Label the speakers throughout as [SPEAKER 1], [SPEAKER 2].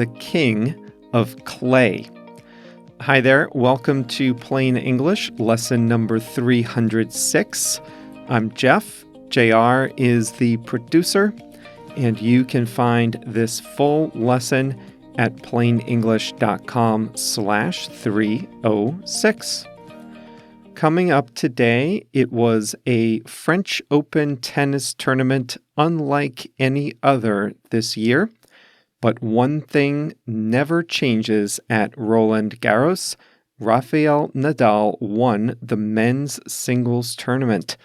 [SPEAKER 1] the king of clay. Hi there, welcome to Plain English, lesson number 306. I'm Jeff. JR is the producer, and you can find this full lesson at plainenglish.com/306. Coming up today, it was a French Open tennis tournament unlike any other this year. But one thing never changes at Roland Garros. Rafael Nadal won the men's singles tournament.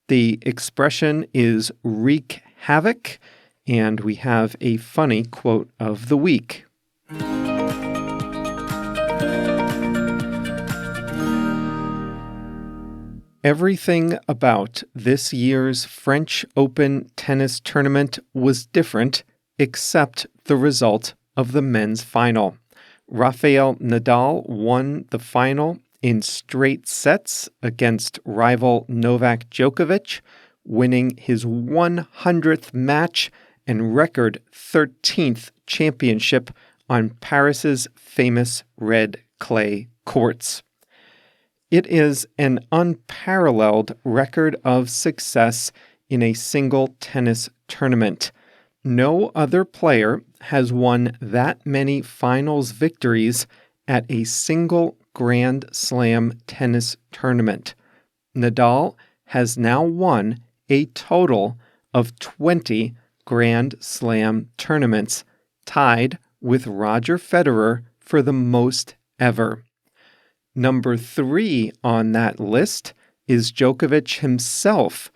[SPEAKER 1] The expression is wreak havoc, and we have a funny quote of the week. Everything about this year's French Open tennis tournament was different except the result of the men's final. Rafael Nadal won the final in straight sets against rival Novak Djokovic, winning his 100th match and record 13th championship on Paris's famous red clay courts. It is an unparalleled record of success in a single tennis tournament. No other player has won that many finals victories at a single Grand Slam tennis tournament. Nadal has now won a total of 20 Grand Slam tournaments, tied with Roger Federer for the most ever. Number 3 on that list is Djokovic himself.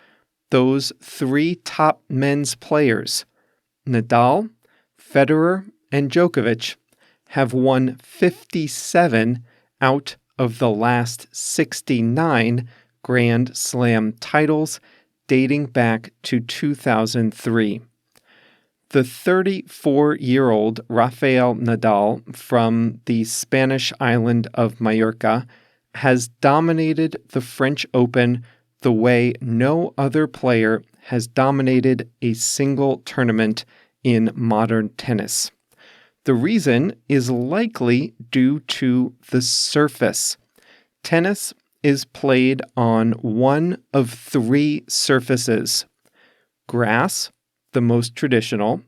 [SPEAKER 1] Those 3 top men's players, Nadal, Federer, and Djokovic, have won 57 out of the last 69 Grand Slam titles dating back to 2003. The 34-year-old Rafael Nadal from the Spanish island of Majorca has dominated the French Open the way no other player has dominated a single tournament in modern tennis. The reason is likely due to the surface. Tennis is played on one of 3 surfaces: grass, the most traditional,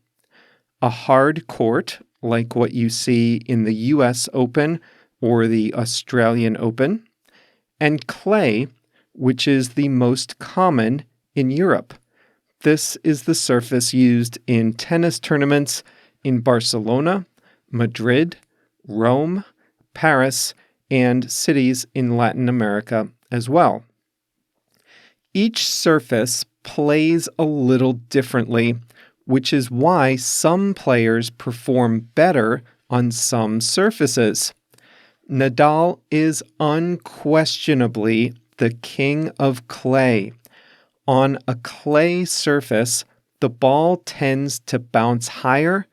[SPEAKER 1] a hard court like what you see in the US Open or the Australian Open, and clay, which is the most common in Europe. This is the surface used in tennis tournaments in Barcelona, Madrid, Rome, Paris, and cities in Latin America as well. Each surface plays a little differently, which is why some players perform better on some surfaces. Nadal is unquestionably the king of clay. On a clay surface, the ball tends to bounce higher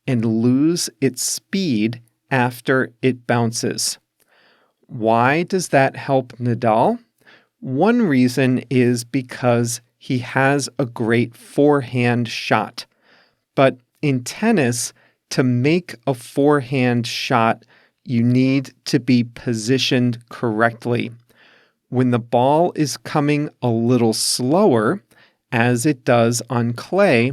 [SPEAKER 1] and lose its speed after it bounces. Why does that help Nadal? One reason is because he has a great forehand shot. But in tennis, to make a forehand shot, you need to be positioned correctly. When the ball is coming a little slower, as it does on clay,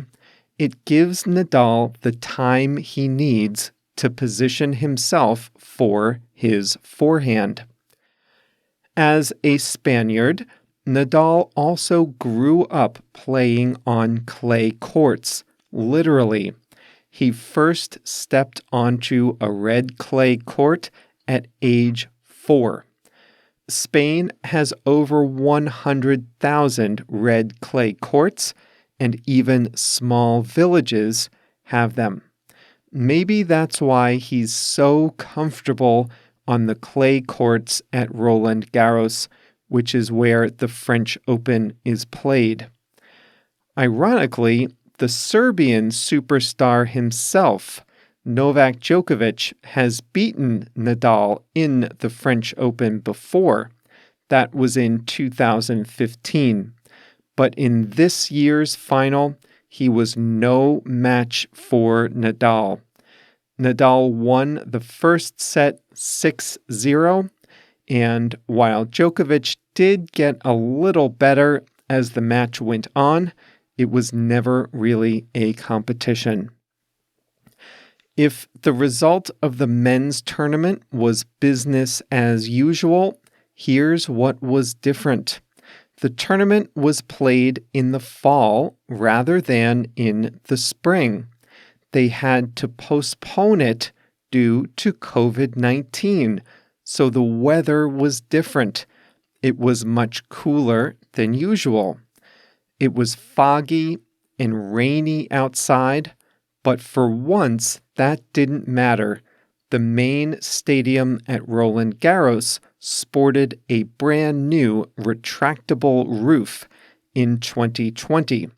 [SPEAKER 1] it gives Nadal the time he needs to position himself for his forehand. As a Spaniard, Nadal also grew up playing on clay courts, literally. He first stepped onto a red clay court at age 4. Spain has over 100,000 red clay courts, and even small villages have them. Maybe that's why he's so comfortable on the clay courts at Roland Garros, which is where the French Open is played. Ironically, the Serbian superstar himself, Novak Djokovic, has beaten Nadal in the French Open before. That was in 2015. But in this year's final, he was no match for Nadal. Nadal won the first set 6-0, and while Djokovic did get a little better as the match went on, it was never really a competition. If the result of the men's tournament was business as usual, here's what was different. The tournament was played in the fall rather than in the spring. They had to postpone it due to COVID-19, so the weather was different. It was much cooler than usual. It was foggy and rainy outside, but for once that didn't matter. The main stadium at Roland Garros sported a brand new retractable roof in 2020.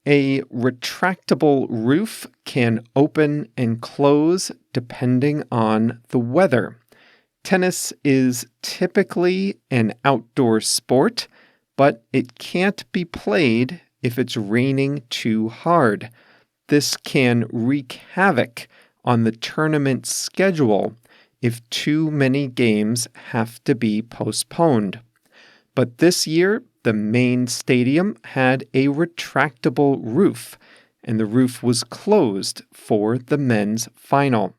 [SPEAKER 1] A retractable roof can open and close depending on the weather. Tennis is typically an outdoor sport, but it can't be played if it's raining too hard. This can wreak havoc on the tournament schedule if too many games have to be postponed. But this year, the main stadium had a retractable roof, and the roof was closed for the men's final.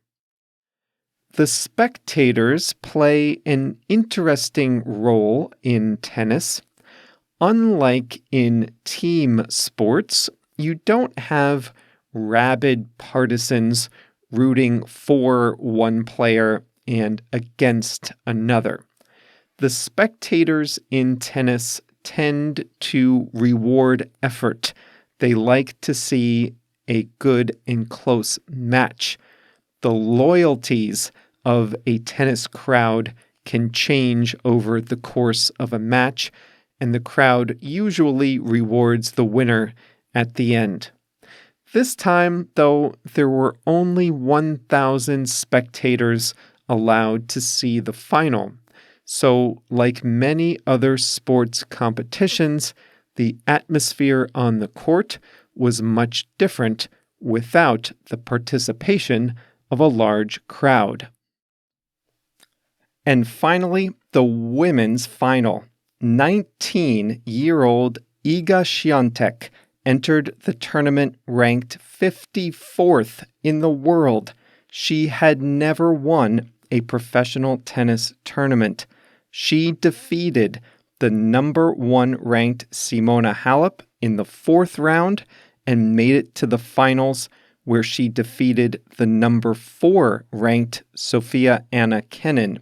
[SPEAKER 1] The spectators play an interesting role in tennis. Unlike in team sports, you don't have rabid partisans rooting for one player and against another. The spectators in tennis tend to reward effort. They like to see a good and close match. The loyalties of a tennis crowd can change over the course of a match, and the crowd usually rewards the winner at the end. This time, though, there were only 1,000 spectators allowed to see the final. So, like many other sports competitions, the atmosphere on the court was much different without the participation of a large crowd. And finally, the women's final. 19-year-old Iga Świątek entered the tournament ranked 54th in the world. She had never won a professional tennis tournament. She defeated the number 1 ranked Simona Halep in the 4th round and made it to the finals, where she defeated the number 4 ranked Sofia Anna Kenin.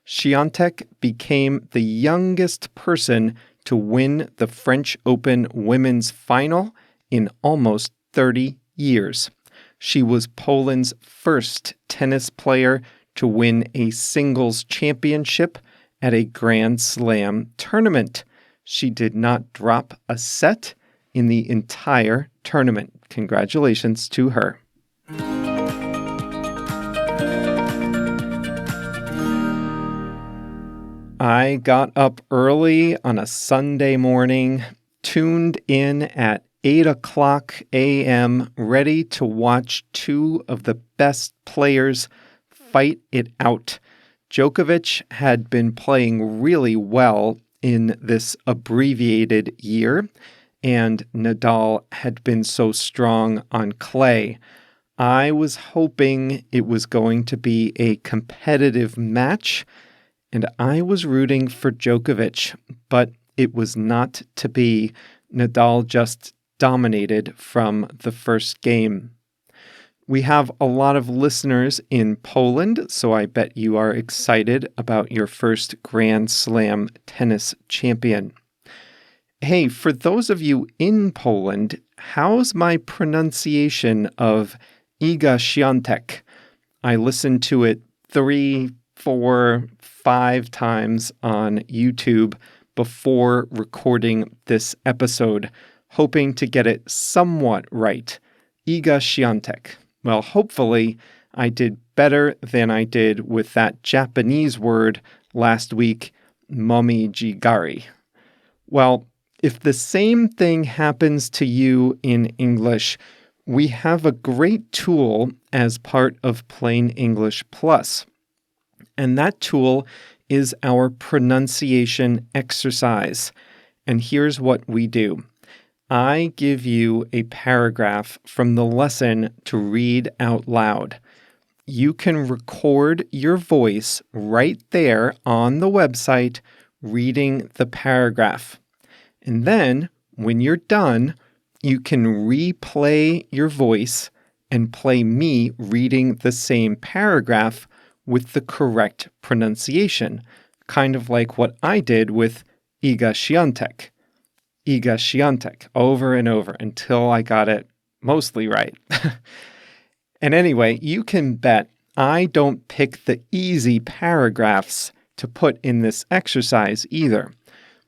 [SPEAKER 1] Świątek became the youngest person to win the French Open women's final in almost 30 years. She was Poland's first tennis player to win a singles championship at a Grand Slam tournament. She did not drop a set in the entire tournament. Congratulations to her. I got up early on a Sunday morning, tuned in at 8 o'clock a.m., ready to watch 2 of the best players fight it out. Djokovic had been playing really well in this abbreviated year, and Nadal had been so strong on clay. I was hoping it was going to be a competitive match, and I was rooting for Djokovic, but it was not to be. Nadal just dominated from the first game. We have a lot of listeners in Poland, so I bet you are excited about your first Grand Slam tennis champion. Hey, for those of you in Poland, how's my pronunciation of Iga Świątek? I listened to it 3, 4, 5 times on YouTube before recording this episode, hoping to get it somewhat right. Iga Świątek. Well, hopefully I did better than I did with that Japanese word last week, momijigari. Well, if the same thing happens to you in English, We have a great tool as part of Plain English Plus, and that tool is our pronunciation exercise. And here's what we do. I give you a paragraph from the lesson to read out loud. You can record your voice right there on the website reading the paragraph. And then, when you're done, you can replay your voice and play me reading the same paragraph with the correct pronunciation, kind of like what I did with iga shiantek, over and over until I got it mostly right. And anyway, you can bet I don't pick the easy paragraphs to put in this exercise either.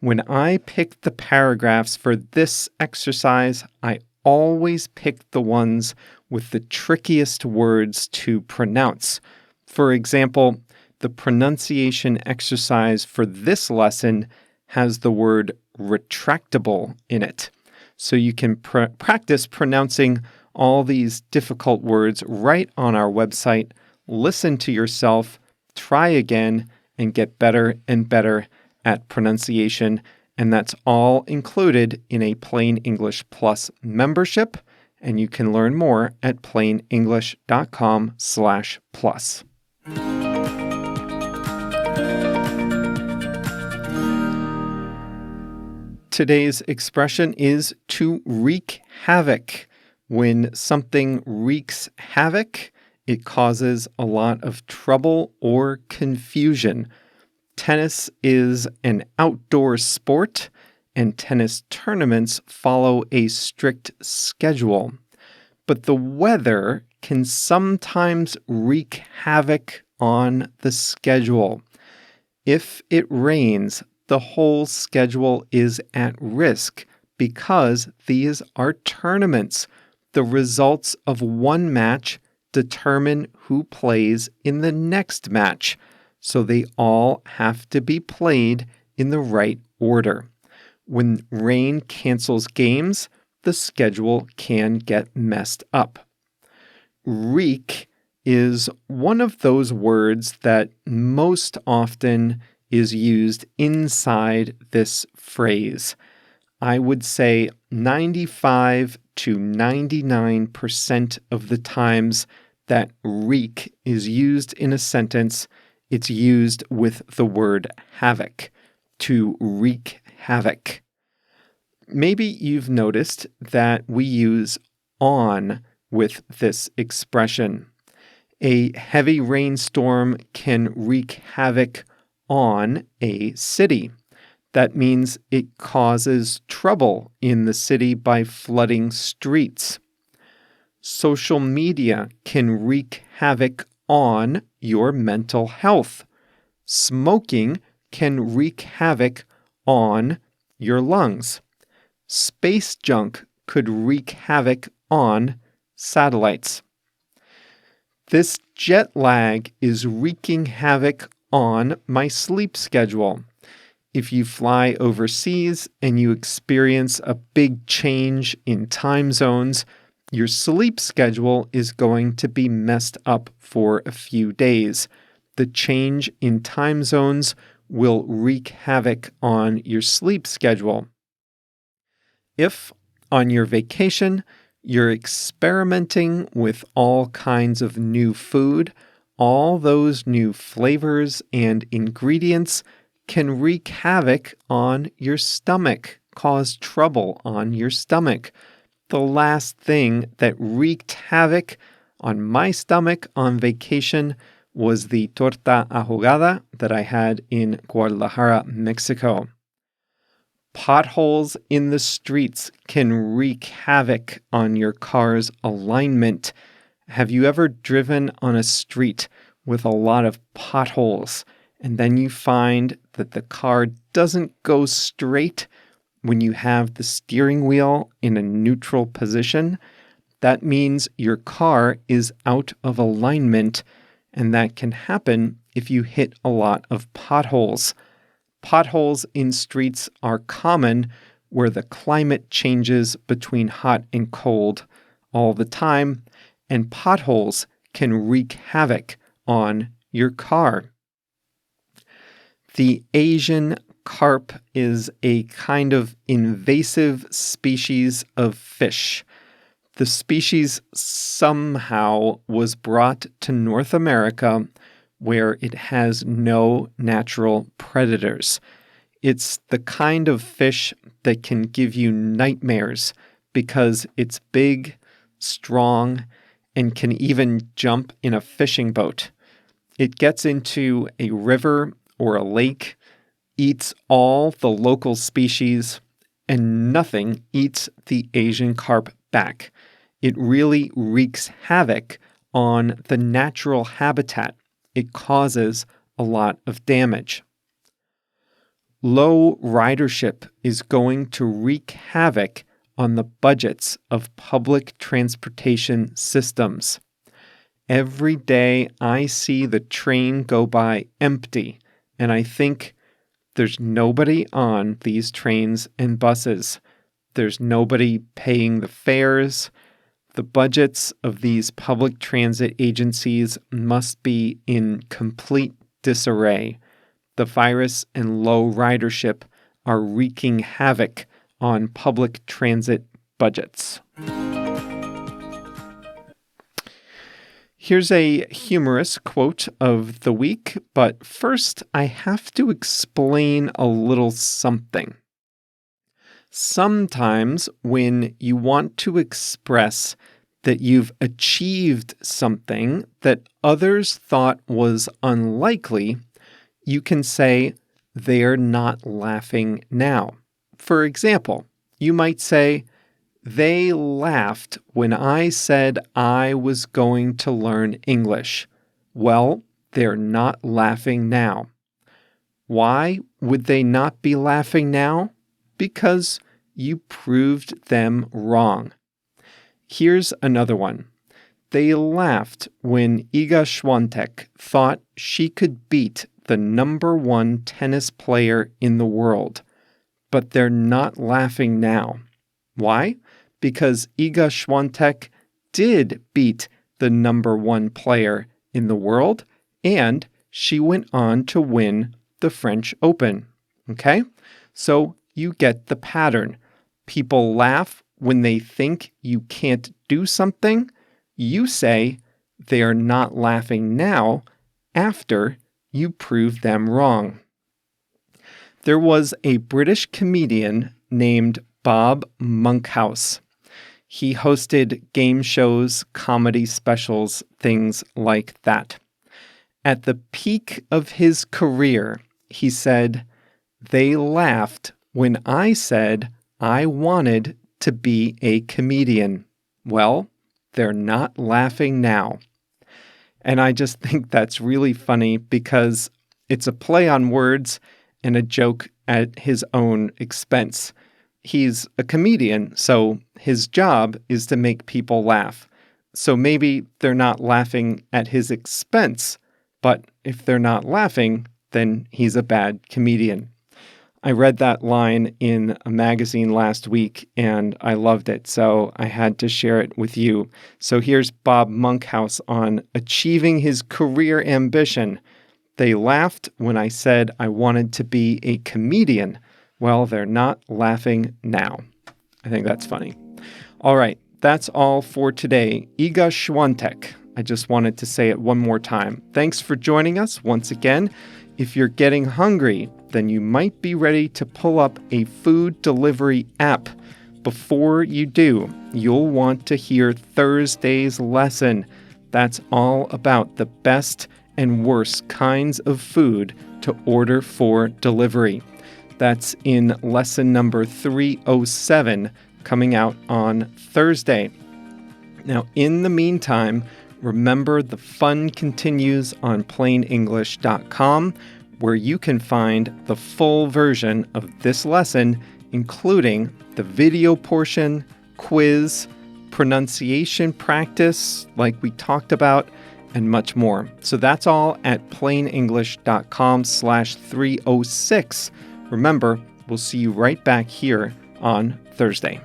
[SPEAKER 1] When I pick the paragraphs for this exercise, I always pick the ones with the trickiest words to pronounce. For example, the pronunciation exercise for this lesson has the word retractable in it. So you can practice pronouncing all these difficult words right on our website. Listen to yourself, try again, and get better and better at pronunciation. And that's all included in a Plain English Plus membership. And you can learn more at plainenglish.com/plus. Today's expression is to wreak havoc. When something wreaks havoc, it causes a lot of trouble or confusion. Tennis is an outdoor sport, and tennis tournaments follow a strict schedule. But the weather can sometimes wreak havoc on the schedule. If it rains, the whole schedule is at risk because these are tournaments. The results of one match determine who plays in the next match, so they all have to be played in the right order. When rain cancels games, the schedule can get messed up. Wreak is one of those words that most often is used inside this phrase. I would say 95 to 99% of the times that wreak is used in a sentence, it's used with the word havoc, to wreak havoc. Maybe you've noticed that we use on with this expression. A heavy rainstorm can wreak havoc on a city. That means it causes trouble in the city by flooding streets. Social media can wreak havoc on your mental health. Smoking can wreak havoc on your lungs. Space junk could wreak havoc on satellites. This jet lag is wreaking havoc on my sleep schedule. If you fly overseas and you experience a big change in time zones, your sleep schedule is going to be messed up for a few days. The change in time zones will wreak havoc on your sleep schedule. If, on your vacation, you're experimenting with all kinds of new food, all those new flavors and ingredients can wreak havoc on your stomach, cause trouble on your stomach. The last thing that wreaked havoc on my stomach on vacation was the torta ahogada that I had in Guadalajara, Mexico. Potholes in the streets can wreak havoc on your car's alignment. Have you ever driven on a street with a lot of potholes, and then you find that the car doesn't go straight when you have the steering wheel in a neutral position? That means your car is out of alignment, and that can happen if you hit a lot of potholes. Potholes in streets are common where the climate changes between hot and cold all the time, and potholes can wreak havoc on your car. The Asian carp is a kind of invasive species of fish. The species somehow was brought to North America where it has no natural predators. It's the kind of fish that can give you nightmares because it's big, strong, and can even jump in a fishing boat. It gets into a river or a lake, eats all the local species, and nothing eats the Asian carp back. It really wreaks havoc on the natural habitat. It causes a lot of damage. Low ridership is going to wreak havoc on the budgets of public transportation systems. Every day I see the train go by empty, and I think there's nobody on these trains and buses. There's nobody paying the fares. The budgets of these public transit agencies must be in complete disarray. The virus and low ridership are wreaking havoc on public transit budgets. Here's a humorous quote of the week, but first I have to explain a little something. Sometimes when you want to express that you've achieved something that others thought was unlikely, you can say, they're not laughing now. For example, you might say, they laughed when I said I was going to learn English. Well, they're not laughing now. Why would they not be laughing now? Because you proved them wrong. Here's another one. They laughed when Iga Swiatek thought she could beat the number 1 tennis player in the world. But they're not laughing now. Why? Because Iga Swiatek did beat the number 1 player in the world, and she went on to win the French Open. Okay? So you get the pattern. People laugh when they think you can't do something. You say they are not laughing now after you prove them wrong. There was a British comedian named Bob Monkhouse. He hosted game shows, comedy specials, things like that. At the peak of his career, he said, "They laughed when I said I wanted to be a comedian. Well, they're not laughing now." And I just think that's really funny because it's a play on words and a joke at his own expense. He's a comedian, so his job is to make people laugh. So maybe they're not laughing at his expense, but if they're not laughing, then he's a bad comedian. I read that line in a magazine last week and I loved it, so I had to share it with you. So here's Bob Monkhouse on achieving his career ambition. They laughed when I said I wanted to be a comedian. Well, they're not laughing now. I think that's funny. All right, that's all for today. Iga Swiatek. I just wanted to say it one more time. Thanks for joining us once again. If you're getting hungry, then you might be ready to pull up a food delivery app. Before you do, you'll want to hear Thursday's lesson. That's all about the best and worst kinds of food to order for delivery. That's in lesson number 307, coming out on Thursday. Now, in the meantime, remember the fun continues on PlainEnglish.com, where you can find the full version of this lesson, including the video portion, quiz, pronunciation practice, like we talked about, and much more. So that's all at PlainEnglish.com/306. Remember, we'll see you right back here on Thursday.